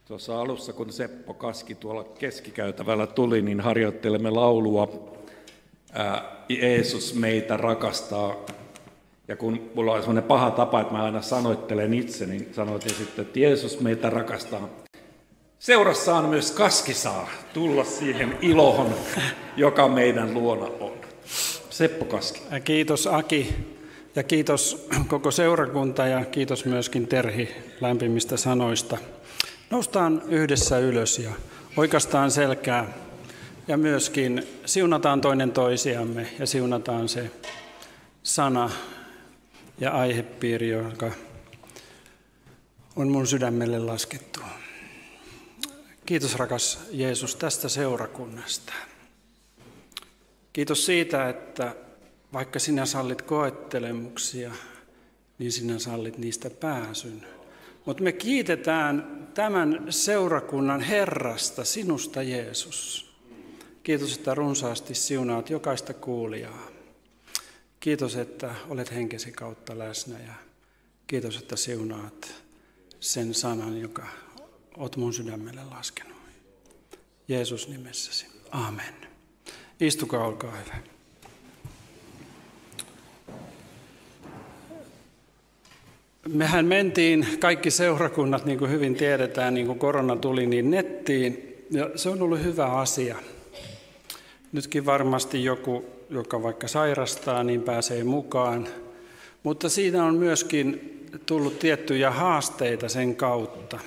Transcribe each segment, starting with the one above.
Tuossa alussa, kun Seppo Kaski tuolla keskikäytävällä tuli, niin harjoittelemme laulua Jeesus meitä rakastaa. Ja kun mulla on semmoinen paha tapa, että mä aina sanoittelen itse, niin sanoitin sitten, että Jeesus meitä rakastaa. Seurassaan myös Kaski saa tulla siihen iloon, joka meidän luona on. Seppo Kaski. Kiitos Aki ja kiitos koko seurakunta ja kiitos myöskin Terhi lämpimistä sanoista. Noustaan yhdessä ylös ja oikaistaan selkää ja myöskin siunataan toinen toisiamme ja siunataan se sana ja aihepiiri, joka on mun sydämelle laskettu. Kiitos rakas Jeesus tästä seurakunnasta. Kiitos siitä, että vaikka sinä sallit koettelemuksia, niin sinä sallit niistä pääsyn. Mutta me kiitetään tämän seurakunnan Herrasta, sinusta Jeesus. Kiitos, että runsaasti siunaat jokaista kuulijaa. Kiitos, että olet henkesi kautta läsnä ja kiitos, että siunaat sen sanan, joka olet mun sydämelle laskenut. Jeesus nimessäsi. Amen. Istukaa, olkaa hyvä. Mehän mentiin kaikki seurakunnat, niin kuin hyvin tiedetään, niin kuin korona tuli, niin nettiin. Ja se on ollut hyvä asia. Nytkin varmasti joku, joka vaikka sairastaa, niin pääsee mukaan. Mutta siinä on myöskin tullut tiettyjä haasteita sen kautta.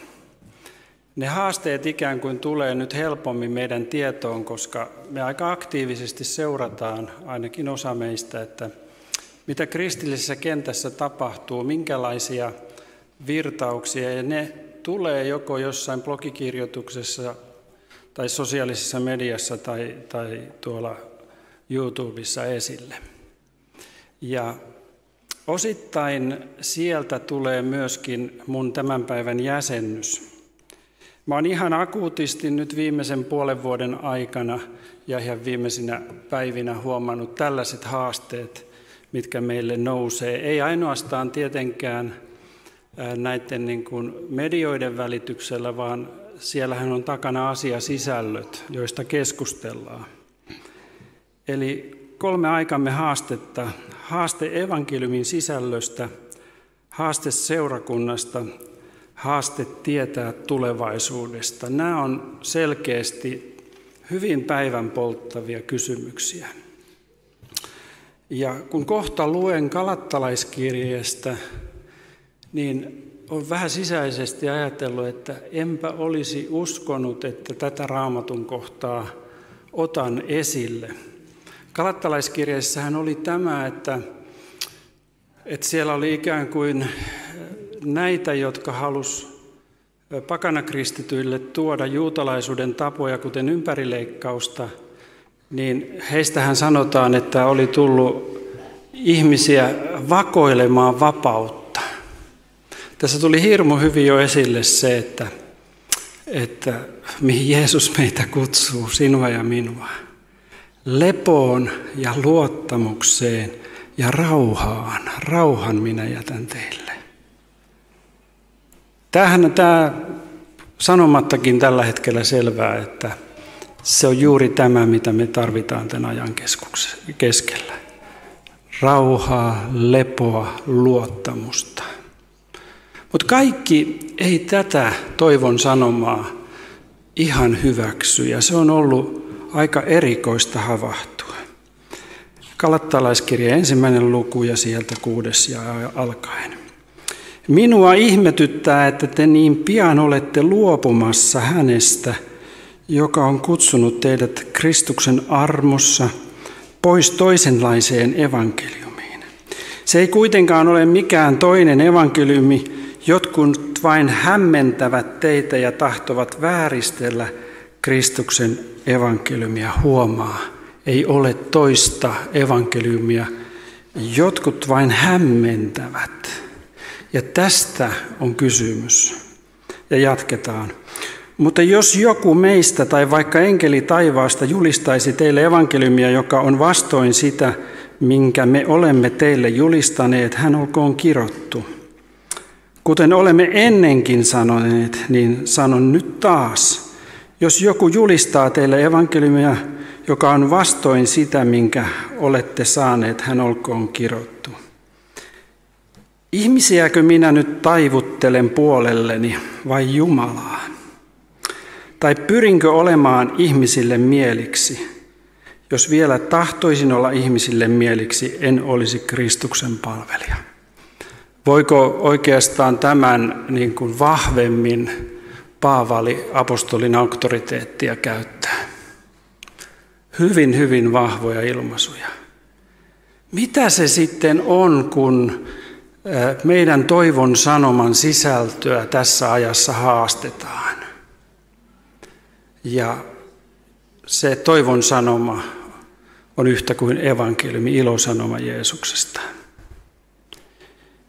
Ne haasteet ikään kuin tulee nyt helpommin meidän tietoon, koska me aika aktiivisesti seurataan, ainakin osa meistä, että mitä kristillisessä kentässä tapahtuu, minkälaisia virtauksia, ja ne tulee joko jossain blogikirjoituksessa tai sosiaalisessa mediassa tai tuolla YouTubessa esille. Ja osittain sieltä tulee myöskin mun tämän päivän jäsennys. Mä oon ihan akuutisti nyt viimeisen puolen vuoden aikana ja ihan viimeisinä päivinä huomannut tällaiset haasteet, mitkä meille nousee. Ei ainoastaan tietenkään näiden niin kuin medioiden välityksellä, vaan siellähän on takana asiasisällöt, joista keskustellaan. Eli 3 aikamme haastetta. Haaste evankeliumin sisällöstä, haaste seurakunnasta, haaste tietää tulevaisuudesta. Nämä on selkeästi hyvin päivän polttavia kysymyksiä. Ja kun kohta luen Galattalaiskirjeestä, niin olen vähän sisäisesti ajatellut, että enpä olisi uskonut, että tätä raamatun kohtaa otan esille. Galattalaiskirjeessähän oli tämä, että siellä oli ikään kuin näitä, jotka halusi pakanakristityille tuoda juutalaisuuden tapoja, kuten ympärileikkausta, niin heistähän sanotaan, että oli tullut ihmisiä vakoilemaan vapautta. Tässä tuli hirmu hyvin jo esille se, että mihin Jeesus meitä kutsuu, sinua ja minua. Lepoon ja luottamukseen ja rauhaan. Rauhan minä jätän teille. Tämähän on sanomattakin tällä hetkellä selvää, että se on juuri tämä, mitä me tarvitaan tämän ajan keskellä. Rauhaa, lepoa, luottamusta. Mutta kaikki ei tätä toivon sanomaa ihan hyväksy, ja se on ollut aika erikoista havahtua. Galattalaiskirja 1. luku ja sieltä 6 ja alkaen. Minua ihmetyttää, että te niin pian olette luopumassa hänestä, joka on kutsunut teidät Kristuksen armossa pois toisenlaiseen evankeliumiin. Se ei kuitenkaan ole mikään toinen evankeliumi, jotkut vain hämmentävät teitä ja tahtovat vääristellä Kristuksen evankeliumia. Huomaa, ei ole toista evankeliumia, jotkut vain hämmentävät. Ja tästä on kysymys. Ja jatketaan. Mutta jos joku meistä tai vaikka enkeli taivaasta julistaisi teille evankeliumia, joka on vastoin sitä, minkä me olemme teille julistaneet, hän olkoon kirottu. Kuten olemme ennenkin sanoneet, niin sanon nyt taas. Jos joku julistaa teille evankeliumia, joka on vastoin sitä, minkä olette saaneet, hän olkoon kirottu. Ihmisiäkö minä nyt taivuttelen puolelleni vai Jumalaa? Tai pyrinkö olemaan ihmisille mieliksi? Jos vielä tahtoisin olla ihmisille mieliksi, en olisi Kristuksen palvelija. Voiko oikeastaan tämän niin kuin vahvemmin Paavali apostolin auktoriteettia käyttää? Hyvin, hyvin vahvoja ilmaisuja. Mitä se sitten on, kun meidän toivon sanoman sisältöä tässä ajassa haastetaan? Ja se toivon sanoma on yhtä kuin evankeliumi, ilosanoma Jeesuksesta.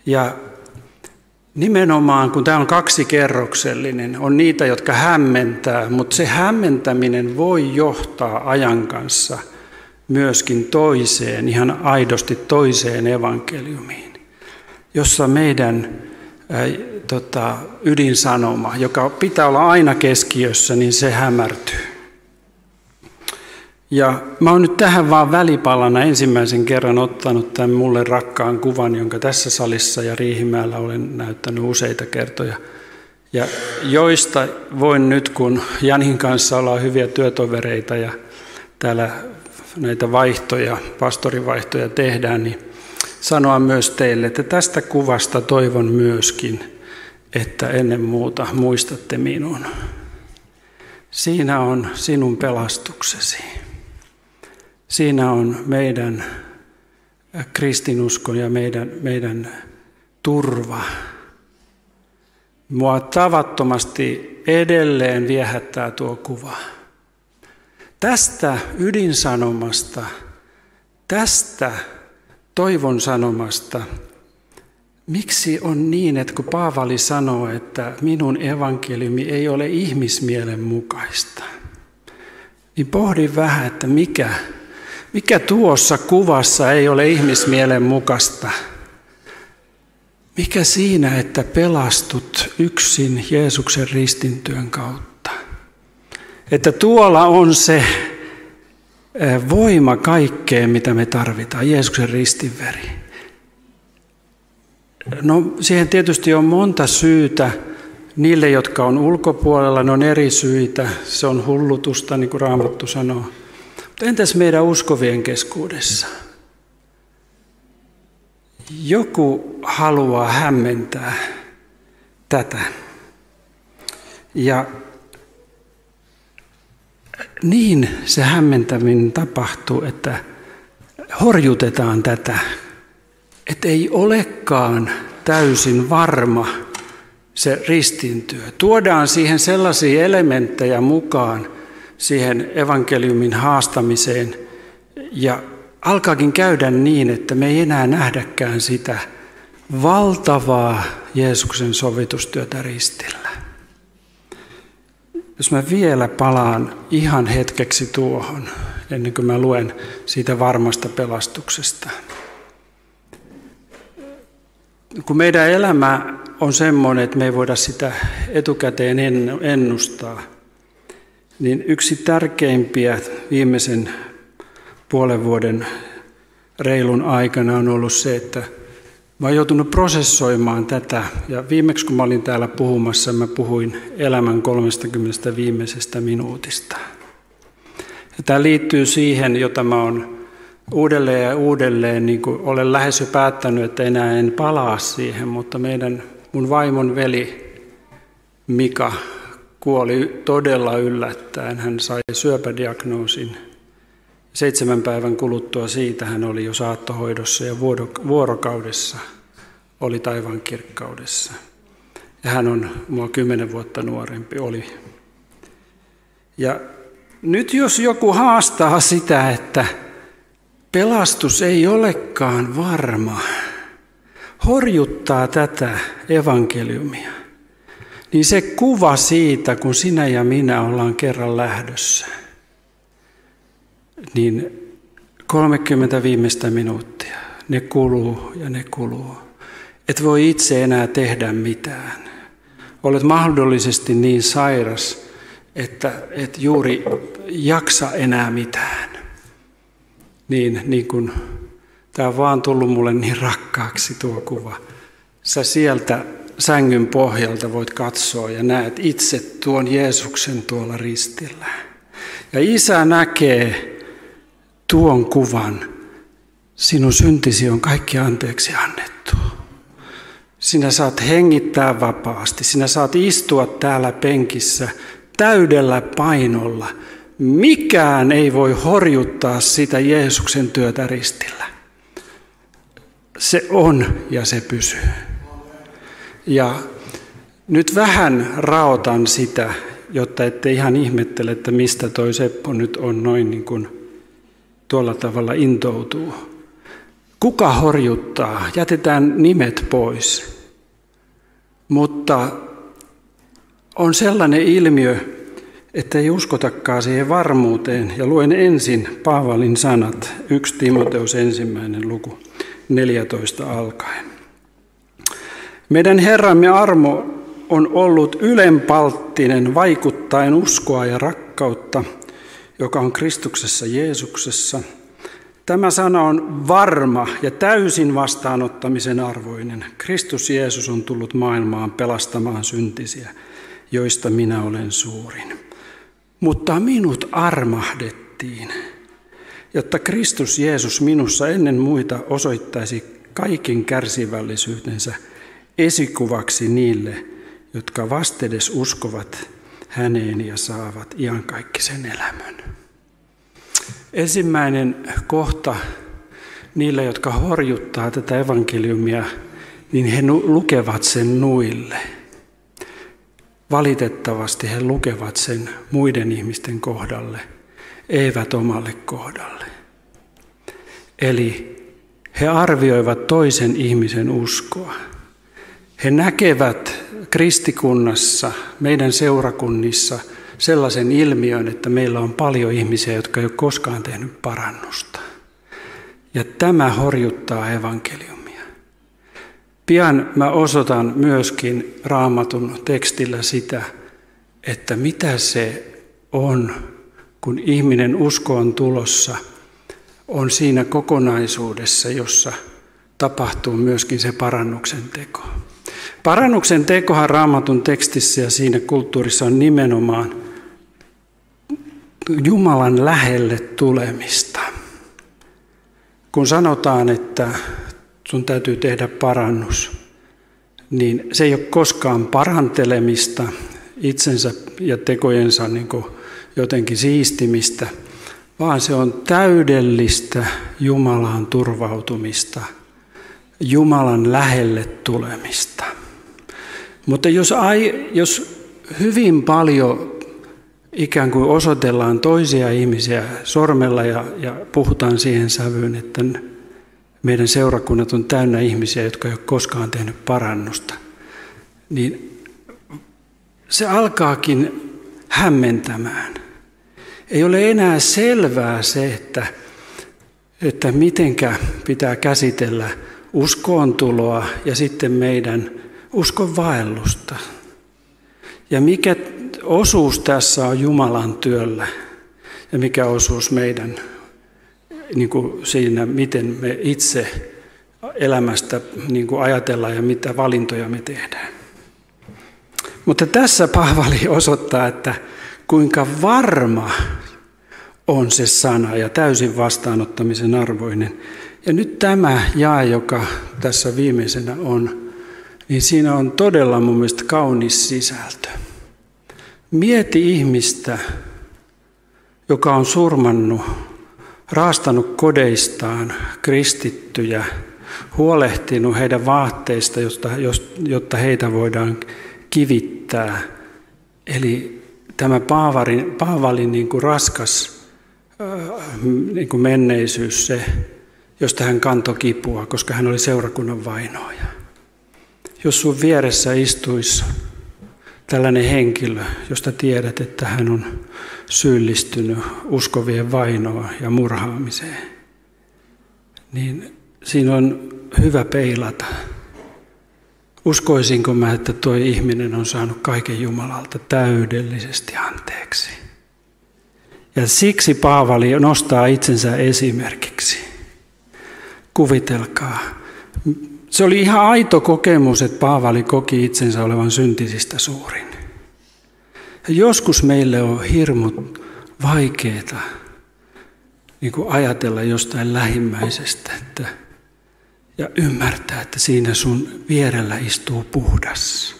Ja nimenomaan, kun tämä on kaksikerroksellinen, on niitä, jotka hämmentää, mutta se hämmentäminen voi johtaa ajan kanssa myöskin toiseen, ihan aidosti toiseen evankeliumiin, jossa meidän ydinsanoma, joka pitää olla aina keskiössä, niin se hämärtyy. Ja mä oon nyt tähän vaan välipalana ensimmäisen kerran ottanut tämän mulle rakkaan kuvan, jonka tässä salissa ja Riihimäellä olen näyttänyt useita kertoja. Ja joista voin nyt, kun Janin kanssa ollaan hyviä työtovereita ja täällä näitä vaihtoja, pastorivaihtoja tehdään, niin sanoa myös teille, että tästä kuvasta toivon myöskin, että ennen muuta muistatte minun. Siinä on sinun pelastuksesi. Siinä on meidän kristinuskon ja meidän turva. Mua tavattomasti edelleen viehättää tuo kuva. Tästä ydinsanomasta, tästä toivon sanomasta, miksi on niin, että kun Paavali sanoo, että minun evankeliumi ei ole ihmismielen mukaista, niin pohdin vähän, että mikä tuossa kuvassa ei ole ihmismielen mukaista. Mikä siinä, että pelastut yksin Jeesuksen ristintyön kautta? Että tuolla on se voima kaikkeen, mitä me tarvitaan, Jeesuksen ristinveri. No siihen tietysti on monta syytä. Niille, jotka on ulkopuolella, ne on eri syitä. Se on hullutusta, niin kuin Raamattu sanoo. Mutta entäs meidän uskovien keskuudessa? Joku haluaa hämmentää tätä. Ja niin se hämmentäminen tapahtuu, että horjutetaan tätä. Että ei olekaan täysin varma se ristintyö. Tuodaan siihen sellaisia elementtejä mukaan siihen evankeliumin haastamiseen ja alkaakin käydä niin, että me ei enää nähdäkään sitä valtavaa Jeesuksen sovitustyötä ristillä. Jos mä vielä palaan ihan hetkeksi tuohon, ennen kuin mä luen siitä varmasta pelastuksesta. Kun meidän elämä on semmoinen, että me ei voida sitä etukäteen ennustaa, niin yksi tärkeimpiä viimeisen puolen vuoden reilun aikana on ollut se, että mä oon joutunut prosessoimaan tätä. Ja viimeksi kun mä olin täällä puhumassa, mä puhuin elämän 30 viimeisestä minuutista. Ja tämä liittyy siihen, jota mä oon uudelleen ja uudelleen, niin kuin olen lähes jo päättänyt, että enää en palaa siihen, mutta mun vaimon veli Mika kuoli todella yllättäen. Hän sai syöpädiagnoosin. 7 päivän kuluttua siitä hän oli jo saattohoidossa ja vuorokaudessa oli taivaan kirkkaudessa. Ja hän on mua 10 vuotta nuorempi, oli. Ja nyt jos joku haastaa sitä, että pelastus ei olekaan varma, horjuttaa tätä evankeliumia, niin se kuva siitä, kun sinä ja minä ollaan kerran lähdössä, niin 30 viimeistä minuuttia, ne kuluu ja ne kuluu. et voi itse enää tehdä mitään. Olet mahdollisesti niin sairas, että et juuri jaksa enää mitään. Niin kuin tämä on vaan tullut mulle niin rakkaaksi tuo kuva. Sä sieltä sängyn pohjalta voit katsoa ja näet itse tuon Jeesuksen tuolla ristillä. Ja Isä näkee tuon kuvan. Sinun syntisi on kaikki anteeksi annettu. Sinä saat hengittää vapaasti. Sinä saat istua täällä penkissä täydellä painolla. Mikään ei voi horjuttaa sitä Jeesuksen työtä ristillä. Se on ja se pysyy. Ja nyt vähän raotan sitä, jotta ette ihan ihmettele, että mistä toi Seppo nyt on noin niin kuin tuolla tavalla intoutuu. Kuka horjuttaa? Jätetään nimet pois. Mutta on sellainen ilmiö, että ei uskotakaan siihen varmuuteen. Ja luen ensin Paavalin sanat, 1 Timoteus 1. luku 14 alkaen. Meidän Herramme armo on ollut ylenpalttinen vaikuttaen uskoa ja rakkautta, joka on Kristuksessa Jeesuksessa. Tämä sana on varma ja täysin vastaanottamisen arvoinen. Kristus Jeesus on tullut maailmaan pelastamaan syntisiä, joista minä olen suurin. Mutta minut armahdettiin, jotta Kristus Jeesus minussa ennen muita osoittaisi kaiken kärsivällisyytensä esikuvaksi niille, jotka vastedes uskovat häneen ja saavat iankaikkisen elämän. Ensimmäinen kohta niille, jotka horjuttaa tätä evankeliumia, niin he lukevat sen nuille. Valitettavasti he lukevat sen muiden ihmisten kohdalle, eivät omalle kohdalle. Eli he arvioivat toisen ihmisen uskoa. He näkevät kristikunnassa, meidän seurakunnissa sellaisen ilmiön, että meillä on paljon ihmisiä, jotka ei ole koskaan tehnyt parannusta. Ja tämä horjuttaa evankeliumia. Pian mä osoitan myöskin Raamatun tekstillä sitä, että mitä se on, kun ihminen uskoon tulossa on siinä kokonaisuudessa, jossa tapahtuu myöskin se parannuksen teko. Parannuksen tekohan Raamatun tekstissä ja siinä kulttuurissa on nimenomaan Jumalan lähelle tulemista. Kun sanotaan, että sun täytyy tehdä parannus, niin se ei ole koskaan parantelemista, itsensä ja tekojensa niin kuin jotenkin siistimistä, vaan se on täydellistä Jumalaan turvautumista, Jumalan lähelle tulemista. Mutta jos hyvin paljon ikään kuin osoitellaan toisia ihmisiä sormella ja puhutaan siihen sävyyn, että meidän seurakunnat on täynnä ihmisiä, jotka ei ole koskaan tehnyt parannusta, niin se alkaakin hämmentämään. Ei ole enää selvää se, että mitenkä pitää käsitellä uskoontuloa ja sitten meidän uskon vaellusta. Ja mikä osuus tässä on Jumalan työllä ja mikä osuus meidän niin kuin siinä, miten me itse elämästä niin kuin ajatellaan ja mitä valintoja me tehdään. Mutta tässä Paavali osoittaa, että kuinka varma on se sana ja täysin vastaanottamisen arvoinen. Ja nyt tämä jae, joka tässä viimeisenä on, niin siinä on todella mun mielestä kaunis sisältö. Mieti ihmistä, joka on surmannut, raastanut kodeistaan kristittyjä, huolehtinut heidän vaatteista, jotta heitä voidaan kivittää. Eli tämä Paavalin niin kuin raskas niin kuin menneisyys, se, josta hän kantoi kipua, koska hän oli seurakunnan vainoaja. Jos sun vieressä istuisi tällainen henkilö, josta tiedät, että hän on syyllistynyt uskovien vainoa ja murhaamiseen, niin siinä on hyvä peilata, Uskoisinko mä, että tuo ihminen on saanut kaiken Jumalalta täydellisesti anteeksi? Ja siksi Paavali nostaa itsensä esimerkiksi. Kuvitelkaa. Se oli ihan aito kokemus, että Paavali koki itsensä olevan syntisistä suurin. Ja joskus meille on hirmut vaikeaa niin kuin ajatella jostain lähimmäisestä ja ymmärtää, että siinä sun vierellä istuu puhdas,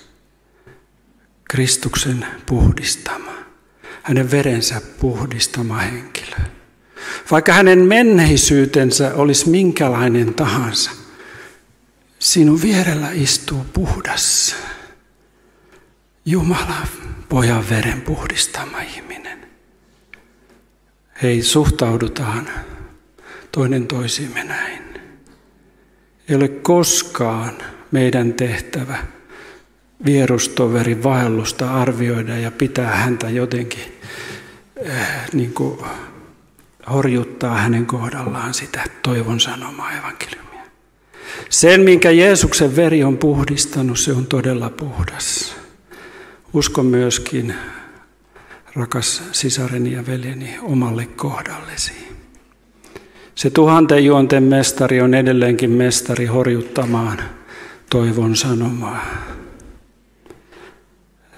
Kristuksen puhdistama, hänen verensä puhdistama henkilö. Vaikka hänen menneisyytensä olisi minkälainen tahansa, sinun vierellä istuu puhdas, Jumalan pojan veren puhdistama ihminen. Hei, suhtaudutaan toinen toisiimme näin. Ei ole koskaan meidän tehtävä vierustoverin vaellusta arvioida ja pitää häntä jotenkin niin kuin horjuttaa hänen kohdallaan sitä toivon sanomaa evankeliumia. Sen, minkä Jeesuksen veri on puhdistanut, se on todella puhdas. Uskon myöskin, rakas sisareni ja veljeni, omalle kohdallesi. Se 1000 juonten mestari on edelleenkin mestari horjuttamaan toivon sanomaa.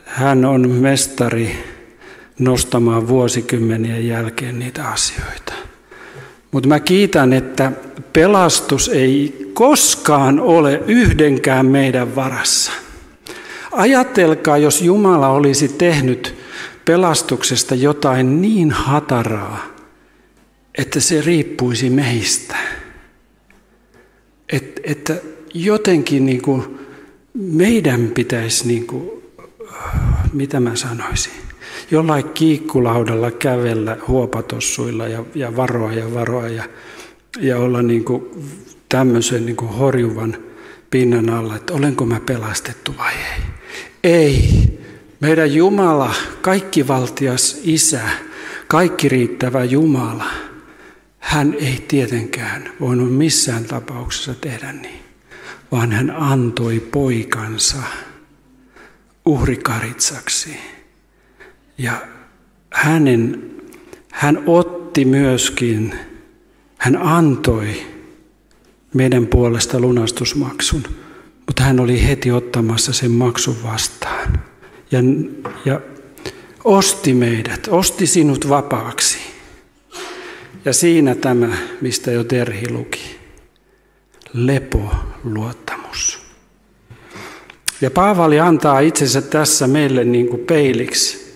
Hän on mestari nostamaan vuosikymmenien jälkeen niitä asioita. Mutta mä kiitän, että pelastus ei koskaan ole yhdenkään meidän varassa. Ajatelkaa, jos Jumala olisi tehnyt pelastuksesta jotain niin hataraa, että se riippuisi meistä. Että jotenkin niin kuin meidän pitäisi, niin kuin, mitä mä sanoisin, jollain kiikkulaudalla kävellä huopatossuilla ja varoa ja olla niin kuin tämmöisen niin kuin horjuvan pinnan alla, että olenko mä pelastettu vai ei. Ei. Meidän Jumala, kaikkivaltias Isä, kaikki riittävä Jumala, hän ei tietenkään voinut missään tapauksessa tehdä niin, vaan hän antoi poikansa uhrikaritsaksi. Ja hän otti myöskin, hän antoi meidän puolesta lunastusmaksun, mutta hän oli heti ottamassa sen maksun vastaan. Ja osti meidät, osti sinut vapaaksi. Ja siinä tämä, mistä jo Terhi luki, lepo, luottamus. Ja Paavali antaa itsensä tässä meille niin kuin peiliksi,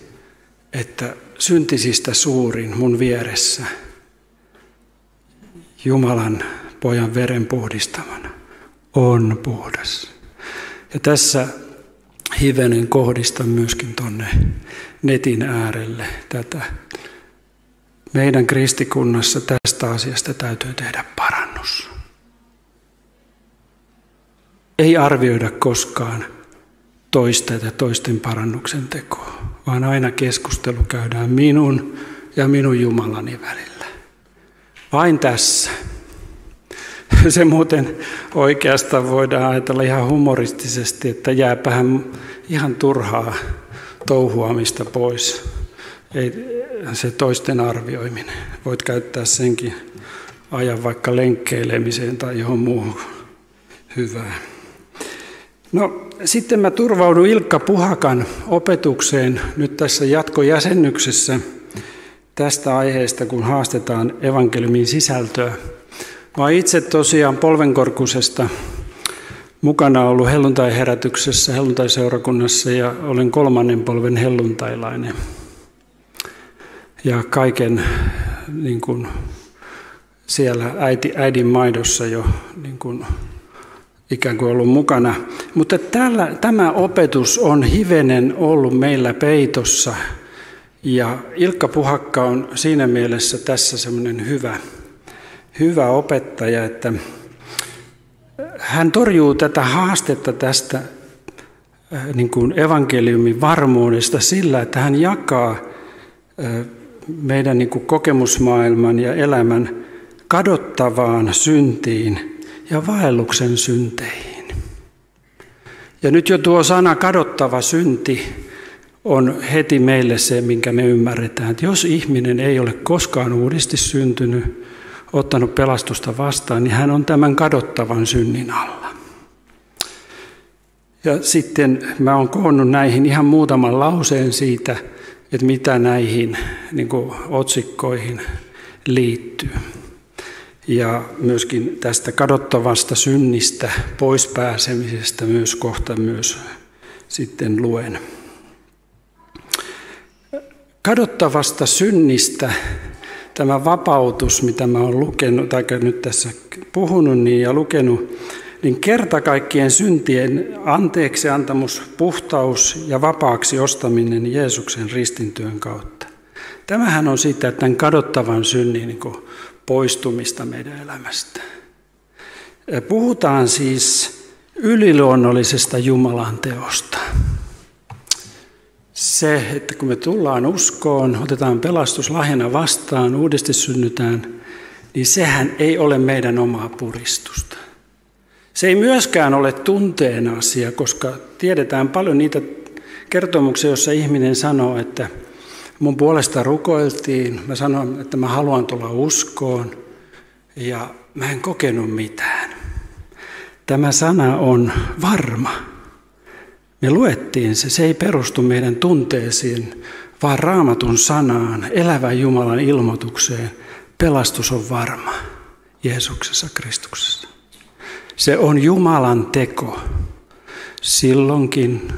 että syntisistä suurin mun vieressä, Jumalan pojan veren puhdistamana, on puhdas. Ja tässä hivenen kohdistan myöskin tuonne netin äärelle tätä. Meidän kristikunnassa tästä asiasta täytyy tehdä parannus. Ei arvioida koskaan toista ja toisten parannuksen tekoa, vaan aina keskustelu käydään minun ja minun Jumalani välillä. Vain tässä. Se muuten oikeastaan voidaan ajatella ihan humoristisesti, että jääpähän ihan turhaa touhuamista pois. Ei se toisten arvioiminen. Voit käyttää senkin ajan vaikka lenkkeilemiseen tai johon muuhun hyvään. No sitten mä turvaudun Ilkka Puhakan opetukseen nyt tässä jatkojäsennyksessä tästä aiheesta, kun haastetaan evankeliumin sisältöä. Mä oon itse tosiaan Polvenkorkusesta mukana ollut helluntaiherätyksessä, helluntaiseurakunnassa ja olen 3. polven helluntailainen. Ja kaiken niin kuin siellä äidin maidossa jo niin kuin ikään kuin ollut mukana. Mutta tämä opetus on hivenen ollut meillä peitossa ja Ilkka Puhakka on siinä mielessä tässä semmoinen hyvä opettaja, että hän torjuu tätä haastetta tästä niin kuin evankeliumin varmuudesta sillä, että hän jakaa meidän niin kuin kokemusmaailman ja elämän kadottavaan syntiin ja vaelluksen synteihin. Ja nyt jo tuo sana kadottava synti on heti meille se, minkä me ymmärretään. Että jos ihminen ei ole koskaan uudesti syntynyt, ottanut pelastusta vastaan, niin hän on tämän kadottavan synnin alla. Ja sitten mä oon koonnut näihin ihan muutaman lauseen siitä, että mitä näihin niin kuin otsikkoihin liittyy. Ja myöskin tästä kadottavasta synnistä pois pääsemisestä myös kohta myös sitten luen. Kadottavasta synnistä tämä vapautus, mitä mä oon lukenut, tai nyt tässä puhunut niin ja lukenut, niin kerta kaikkien syntien anteeksiantamus, puhtaus ja vapaaksi ostaminen Jeesuksen ristintyön kautta. Tämähän on sitä tämän kadottavan synnin niin kuin poistumista meidän elämästä. Puhutaan siis yliluonnollisesta Jumalan teosta. Se, että kun me tullaan uskoon, otetaan pelastuslahjana vastaan, uudesti synnytään, niin sehän ei ole meidän omaa puristusta. Se ei myöskään ole tunteen asia, koska tiedetään paljon niitä kertomuksia, joissa ihminen sanoo, että mun puolesta rukoiltiin, mä sanoin, että mä haluan tulla uskoon ja mä en kokenut mitään. Tämä sana on varma. Me luettiin se ei perustu meidän tunteisiin, vaan Raamatun sanaan, elävän Jumalan ilmoitukseen. Pelastus on varma Jeesuksessa Kristuksessa. Se on Jumalan teko silloinkin,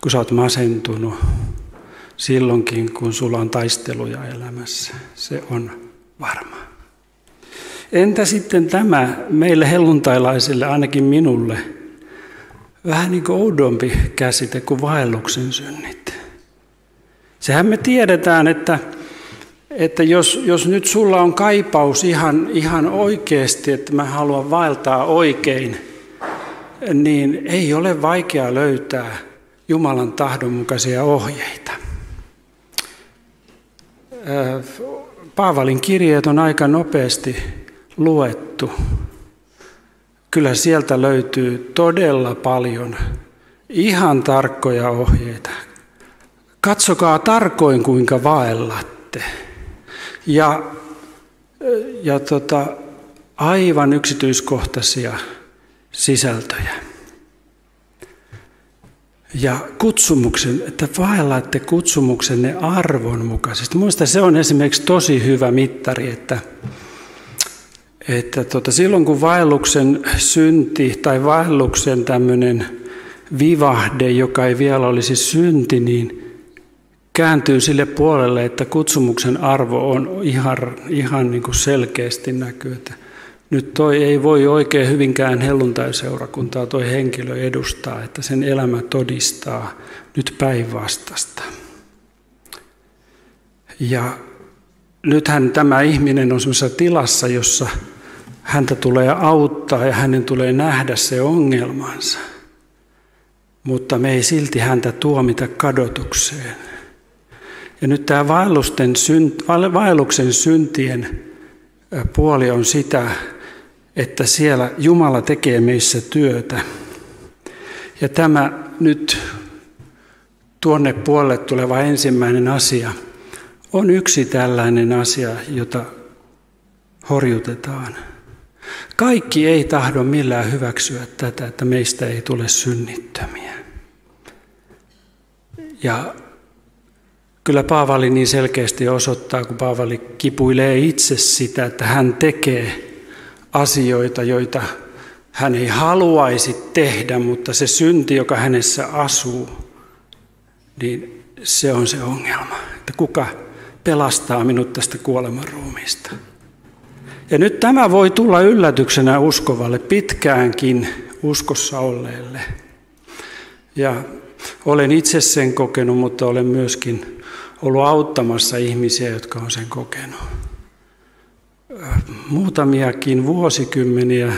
kun sä oot masentunut, silloinkin, kun sulla on taisteluja elämässä. Se on varma. Entä sitten tämä meille helluntailaisille, ainakin minulle, vähän niin kuin oudompi käsite kuin vaelluksen synnit. Sehän me tiedetään, että jos nyt sulla on kaipaus ihan oikeasti, että mä haluan vaeltaa oikein, niin ei ole vaikea löytää Jumalan tahdonmukaisia ohjeita. Paavalin kirjeet on aika nopeasti luettu. Kyllä sieltä löytyy todella paljon ihan tarkkoja ohjeita. Katsokaa tarkoin, kuinka vaellatte. Ja aivan yksityiskohtaisia sisältöjä. Ja kutsumuksen, että vaellatte kutsumuksenne arvon mukaisesti. Minusta se on esimerkiksi tosi hyvä mittari, että silloin kun vaelluksen synti tai vaelluksen tämmöinen vivahde, joka ei vielä olisi synti, niin kääntyy sille puolelle, että kutsumuksen arvo on ihan niin kuin selkeästi näkyy. Että nyt toi ei voi oikein hyvinkään helluntaiseurakuntaa toi henkilö edustaa, että sen elämä todistaa nyt päinvastaista. Ja nythän tämä ihminen on sellaisessa tilassa, jossa häntä tulee auttaa ja hänen tulee nähdä se ongelmansa. Mutta me ei silti häntä tuomita kadotukseen. Ja nyt tämä vaelluksen syntien puoli on sitä, että siellä Jumala tekee meissä työtä. Ja tämä nyt tuonne puolelle tuleva ensimmäinen asia on yksi tällainen asia, jota horjutetaan. Kaikki ei tahdo millään hyväksyä tätä, että meistä ei tule synnittömiä. Ja kyllä Paavali niin selkeästi osoittaa, kun Paavali kipuilee itse sitä, että hän tekee asioita, joita hän ei haluaisi tehdä, mutta se synti, joka hänessä asuu, niin se on se ongelma, että kuka pelastaa minut tästä kuolemanruumiista. Ja nyt tämä voi tulla yllätyksenä uskovalle, pitkäänkin uskossa olleelle. Ja olen itse sen kokenut, mutta olen myöskin ollut auttamassa ihmisiä, jotka on sen kokenut. Muutamiakin vuosikymmeniä,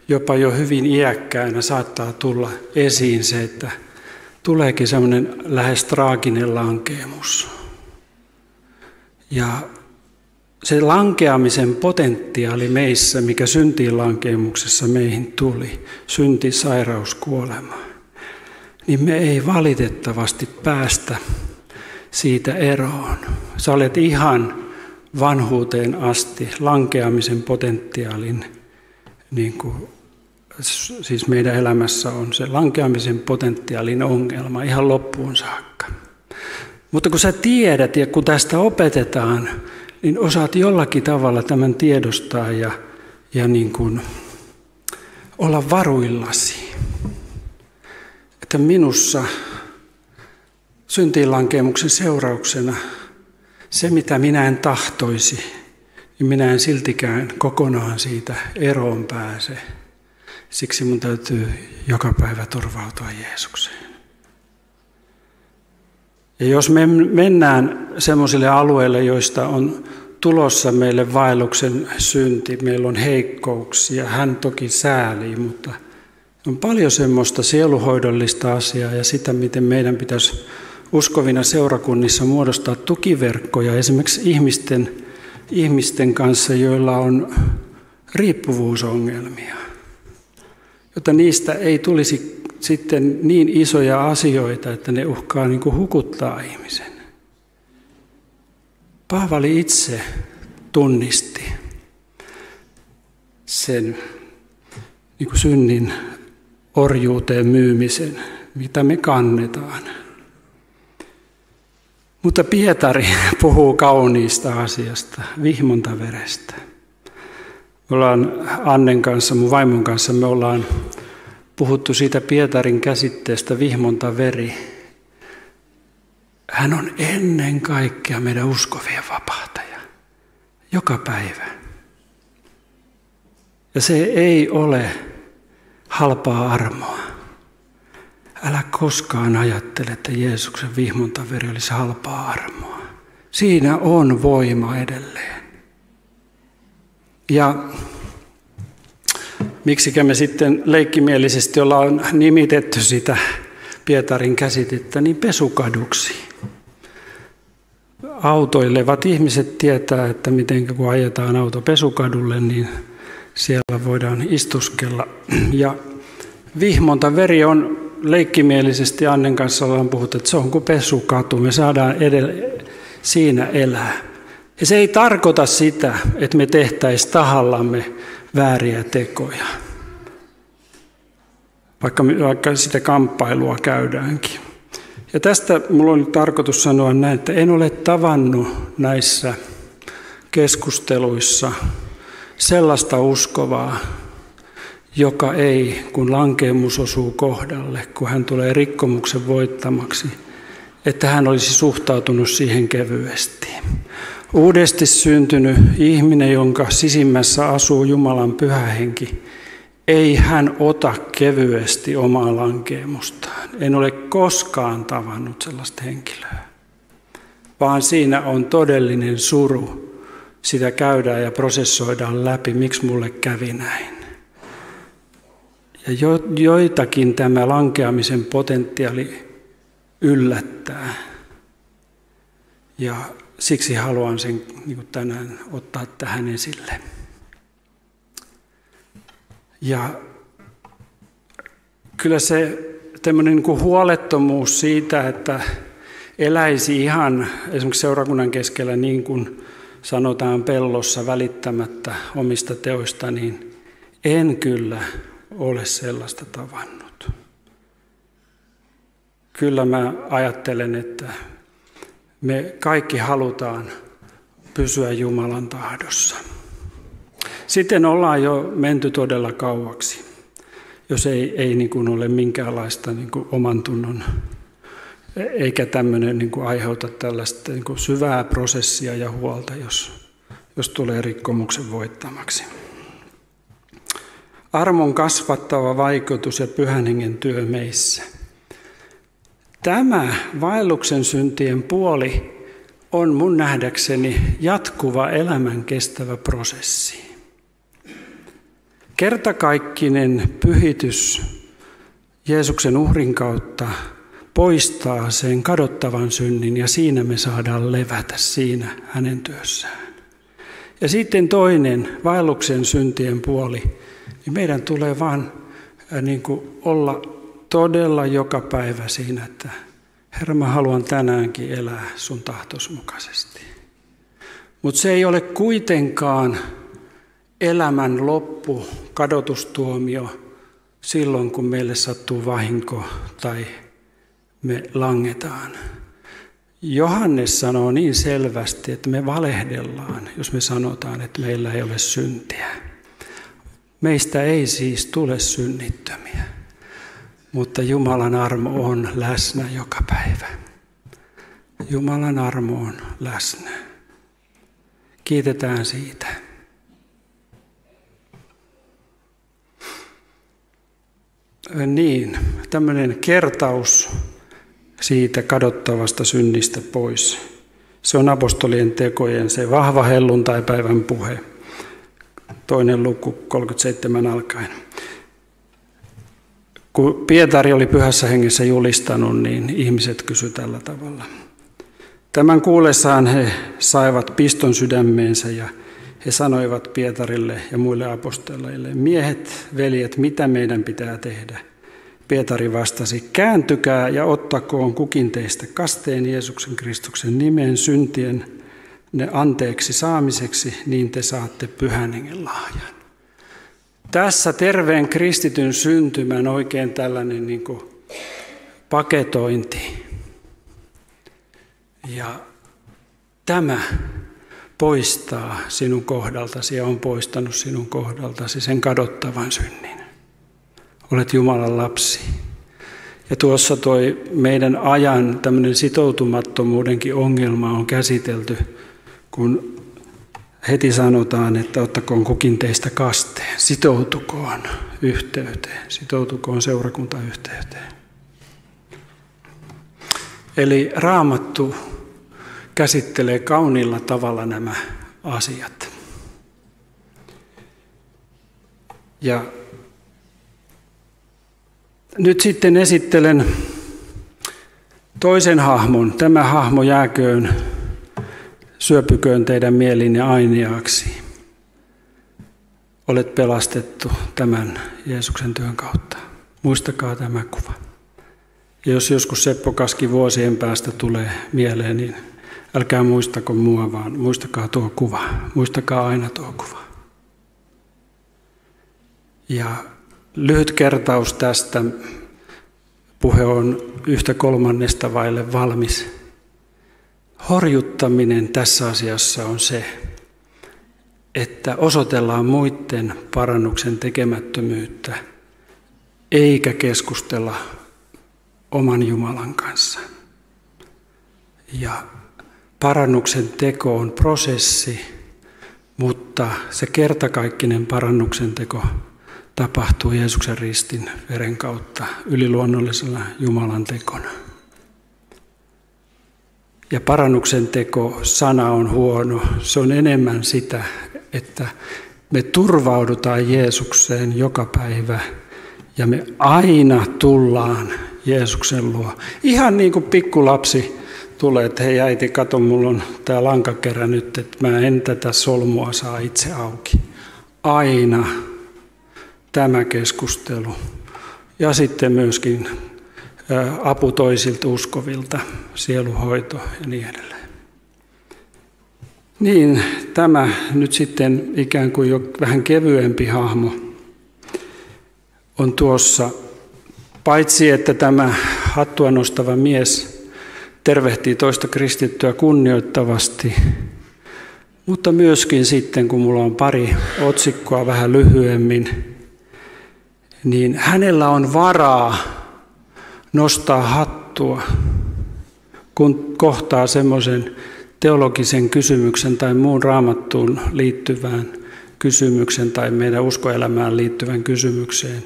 jopa jo hyvin iäkkäänä saattaa tulla esiin se, että tuleekin semmoinen lähes traaginen lankeemus. Ja se lankeamisen potentiaali meissä, mikä syntiin lankeemuksessa meihin tuli, synti, sairaus, kuolema, niin me ei valitettavasti päästä siitä eroon. Sä olet ihan vanhuuteen asti lankeamisen potentiaalin, siis meidän elämässä on se lankeamisen potentiaalin ongelma ihan loppuun saakka. Mutta kun sä tiedät ja kun tästä opetetaan, niin osaat jollakin tavalla tämän tiedostaa ja olla varuillasi. Että minussa syntiinlankeemuksen seurauksena se, mitä minä en tahtoisi, niin minä en siltikään kokonaan siitä eroon pääse. Siksi mun täytyy joka päivä turvautua Jeesukseen. Ja jos me mennään semmoisille alueille, joista on tulossa meille vaelluksen synti, meillä on heikkouksia, hän toki säälii, mutta on paljon semmoista sieluhoidollista asiaa ja sitä, miten meidän pitäisi uskovina seurakunnissa muodostaa tukiverkkoja esimerkiksi ihmisten kanssa, joilla on riippuvuusongelmia, jotta niistä ei tulisi sitten niin isoja asioita, että ne uhkaa hukuttaa ihmisen. Paavali itse tunnisti sen synnin orjuuteen myymisen, mitä me kannetaan. Mutta Pietari puhuu kauniista asiasta, vihmontaverestä. Me ollaan Annen kanssa, mun vaimon kanssa, me ollaan puhuttu siitä Pietarin käsitteestä vihmontaveri. Hän on ennen kaikkea meidän uskovien vapahtaja, joka päivä. Ja se ei ole halpaa armoa. Älä koskaan ajattele, että Jeesuksen vihmontaveri olisi halpaa armoa. Siinä on voima edelleen. Ja miksikä me sitten leikkimielisesti ollaan nimitetty sitä Pietarin käsitettä niin pesukaduksi. Autoilevat ihmiset tietää, että miten kun ajetaan auto pesukadulle, niin siellä voidaan istuskella. Ja vihmontaveri on leikkimielisesti Annen kanssa ollaan puhuttu, että se on kuin pesukatu. Me saadaan siinä elää. Ja se ei tarkoita sitä, että me tehtäisiin tahallamme vääriä tekoja. Vaikka sitä kamppailua käydäänkin. Ja tästä minulla on tarkoitus sanoa näin, että en ole tavannut näissä keskusteluissa sellaista uskovaa, joka ei, kun lankeemus osuu kohdalle, kun hän tulee rikkomuksen voittamaksi, että hän olisi suhtautunut siihen kevyesti. Uudesti syntynyt ihminen, jonka sisimmässä asuu Jumalan pyhä henki, ei hän ota kevyesti omaa lankeemustaan. En ole koskaan tavannut sellaista henkilöä, vaan siinä on todellinen suru. Sitä käydään ja prosessoidaan läpi, miksi mulle kävi näin. Ja joitakin tämä lankeamisen potentiaali yllättää. Ja siksi haluan sen tänään ottaa tähän esille. Ja kyllä se tämmöinen huolettomuus siitä, että eläisi ihan esimerkiksi seurakunnan keskellä niin kuin sanotaan pellossa välittämättä omista teoista, niin en kyllä ole sellaista tavannut. Kyllä mä ajattelen, että me kaikki halutaan pysyä Jumalan tahdossa. Sitten ollaan jo menty todella kauaksi, jos ei niin kuin ole minkäänlaista niin kuin oman tunnon, eikä tämmöinen niin kuin aiheuta tällaista niin kuin syvää prosessia ja huolta, jos tulee rikkomuksen voittamaksi. Armon kasvattava vaikutus ja Pyhän Hengen työ meissä. Tämä vaelluksen syntien puoli on mun nähdäkseni jatkuva elämän kestävä prosessi. Kertakaikkinen pyhitys Jeesuksen uhrin kautta poistaa sen kadottavan synnin ja siinä me saadaan levätä siinä hänen työssään. Ja sitten toinen vaelluksen syntien puoli, niin meidän tulee vaan niin kuin olla todella joka päivä siinä, että Herra, mä haluan tänäänkin elää sun tahtos mukaisesti. Mutta se ei ole kuitenkaan elämän loppu, kadotustuomio silloin, kun meille sattuu vahinko tai me langetaan. Johannes sanoo niin selvästi, että me valehdellaan, jos me sanotaan, että meillä ei ole syntiä. Meistä ei siis tule synnittömiä, mutta Jumalan armo on läsnä joka päivä. Jumalan armo on läsnä. Kiitetään siitä. Niin, tämmöinen kertaus siitä kadottavasta synnistä pois. Se on apostolien tekojen se vahva helluntaipäivän puhe. 2. luku 37 alkaen. Kun Pietari oli pyhässä hengessä julistanut, niin ihmiset kysyivät tällä tavalla. Tämän kuullessaan he saivat piston sydämeensä ja he sanoivat Pietarille ja muille apostoleille, miehet, veljet, mitä meidän pitää tehdä? Pietari vastasi, kääntykää ja ottakoon kukin teistä kasteen Jeesuksen Kristuksen nimeen syntien ne anteeksi saamiseksi, niin te saatte Pyhän Hengen lahjan. Tässä terveen kristityn syntymän oikein tällainen niin kuin paketointi. Ja tämä poistaa sinun kohdaltasi ja on poistanut sinun kohdaltasi sen kadottavan synnin. Olet Jumalan lapsi. Ja tuossa toi meidän ajan tämmöinen sitoutumattomuudenkin ongelma on käsitelty, kun heti sanotaan, että ottakoon kukin teistä kasteen. Sitoutukoon yhteyteen, sitoutukoon seurakuntayhteyteen. Eli Raamattu käsittelee kauniilla tavalla nämä asiat. Ja nyt sitten esittelen toisen hahmon. Tämä hahmo jääköön, syöpyköön teidän mielinne ainiaaksi. Olet pelastettu tämän Jeesuksen työn kautta. Muistakaa tämä kuva. Ja jos joskus Seppo Kaski vuosien päästä tulee mieleen, niin älkää muistako mua, vaan muistakaa tuo kuva. Muistakaa aina tuo kuva. Ja lyhyt kertaus tästä. Puhe on 1/3 vaille valmis. Horjuttaminen tässä asiassa on se, että osoitellaan muiden parannuksen tekemättömyyttä, eikä keskustella oman Jumalan kanssa. Ja parannuksen teko on prosessi, mutta se kertakaikkinen parannuksen teko tapahtuu Jeesuksen ristin veren kautta yliluonnollisella Jumalan tekona. Ja parannuksen teko sana on huono. Se on enemmän sitä, että me turvaudutaan Jeesukseen joka päivä ja me aina tullaan Jeesuksen luo. Ihan niin kuin pikkulapsi tulee, että hei äiti, kato, mulla on tää lankakerä nyt, että mä en tätä solmua saa itse auki. Aina tämä keskustelu. Ja sitten myöskin apu toisilta uskovilta, sieluhoito ja niin edelleen. Niin, tämä nyt sitten ikään kuin jo vähän kevyempi hahmo on tuossa. Paitsi että tämä hattua nostava mies tervehtii toista kristittyä kunnioittavasti, mutta myöskin sitten, kun mulla on pari otsikkoa vähän lyhyemmin, niin hänellä on varaa nostaa hattua, kun kohtaa semmoisen teologisen kysymyksen tai muun Raamattuun liittyvän kysymyksen tai meidän uskoelämään liittyvän kysymykseen,